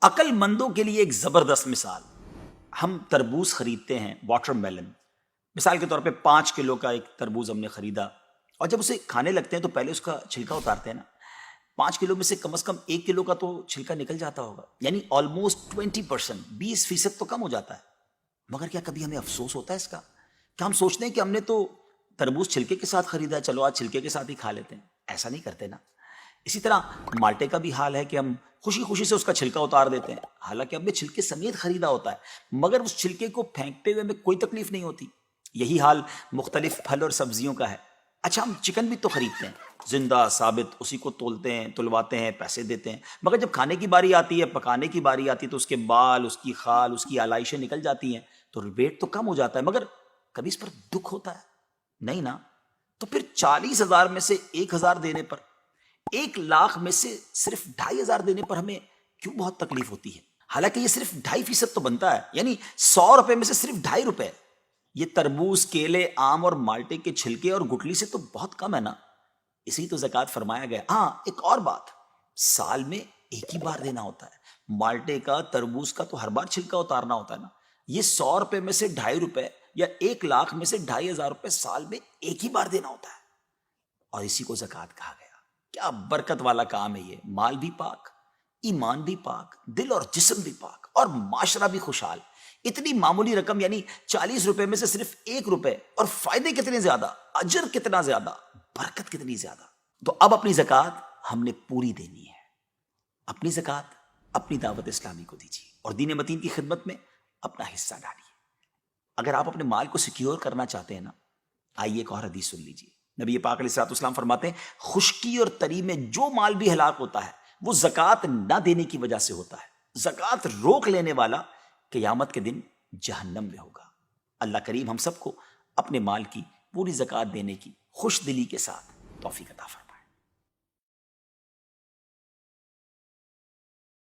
عقل مندوں کے لیے ایک زبردست مثال. ہم تربوز خریدتے ہیں، واٹر میلن. مثال کے طور پہ 5 کلو کا ایک تربوز ہم نے خریدا، اور جب اسے کھانے لگتے ہیں تو پہلے اس کا چھلکا اتارتے ہیں نا. 5 کلو میں سے کم از کم 1 کلو کا تو چھلکا نکل جاتا ہوگا، یعنی آلموسٹ 20%، 20% تو کم ہو جاتا ہے. مگر کیا کبھی ہمیں افسوس ہوتا ہے اس کا؟ کیا ہم سوچتے ہیں کہ ہم نے تو تربوز چھلکے کے ساتھ خریدا ہے، چلو آج چھلکے کے ساتھ ہی کھا لیتے ہیں؟ ایسا نہیں کرتے نا. اسی طرح مالٹے کا بھی حال ہے کہ ہم خوشی خوشی سے اس کا چھلکا اتار دیتے ہیں، حالانکہ ہم نے چھلکے سمیت خریدا ہوتا ہے، مگر اس چھلکے کو پھینکتے ہوئے ہمیں کوئی تکلیف نہیں ہوتی. یہی حال مختلف پھل اور سبزیوں کا ہے. اچھا، ہم چکن بھی تو خریدتے ہیں، زندہ ثابت، اسی کو تولتے ہیں، تلواتے ہیں، پیسے دیتے ہیں، مگر جب کھانے کی باری آتی ہے، پکانے کی باری آتی ہے، تو اس کے بال، اس کی خال، اس کی آلائشیں نکل جاتی ہیں، تو ویٹ تو کم ہو جاتا ہے. مگر کبھی اس پر دکھ ہوتا ہے؟ نہیں نا. تو پھر 40,000 میں سے 1,000 دینے پر، 1,00,000 میں سے صرف 2,500 دینے پر ہمیں کیوں بہت تکلیف ہوتی ہے؟ حالانکہ یہ صرف 2.5% تو بنتا ہے، یعنی 100 روپے میں سے صرف 2.5 روپے. یہ تربوز، کیلے، آم اور مالٹے کے چھلکے اور گٹلی سے تو بہت کم ہے نا. اسی تو زکوٰۃ فرمایا گیا. ہاں، ایک اور بات، سال میں ایک ہی بار دینا ہوتا ہے. مالٹے کا، تربوز کا تو ہر بار چھلکا اتارنا ہوتا ہے نا. یہ 100 روپے میں سے 2.5 روپے یا 1,00,000 میں سے 2,500 روپے سال میں ایک ہی بار دینا ہوتا ہے، اور اسی کو زکوٰۃ کہا گیا. کیا برکت والا کام ہے یہ. مال بھی پاک، ایمان بھی پاک، دل اور جسم بھی پاک، اور معاشرہ بھی خوشحال. اتنی معمولی رقم، یعنی 40 روپے میں سے صرف 1 روپے، اور فائدے کتنے زیادہ، اجر کتنا زیادہ، برکت کتنی زیادہ. تو اب اپنی زکوٰۃ ہم نے پوری دینی ہے. اپنی زکوٰۃ اپنی دعوت اسلامی کو دیجیے، اور دین متین کی خدمت میں اپنا حصہ ڈالیے. اگر آپ اپنے مال کو سیکیور کرنا چاہتے ہیں نا، آئیے ایک اور حدیث سن لیجیے. نبی پاک علیہ الصلوۃ والسلام فرماتے ہیں، خشکی اور تری میں جو مال بھی ہلاک ہوتا ہے وہ زکوٰۃ نہ دینے کی وجہ سے ہوتا ہے. زکوٰۃ روک لینے والا قیامت کے دن جہنم میں ہوگا. اللہ کریم ہم سب کو اپنے مال کی پوری زکوٰۃ دینے کی خوش دلی کے ساتھ توفیق عطا فرمائے.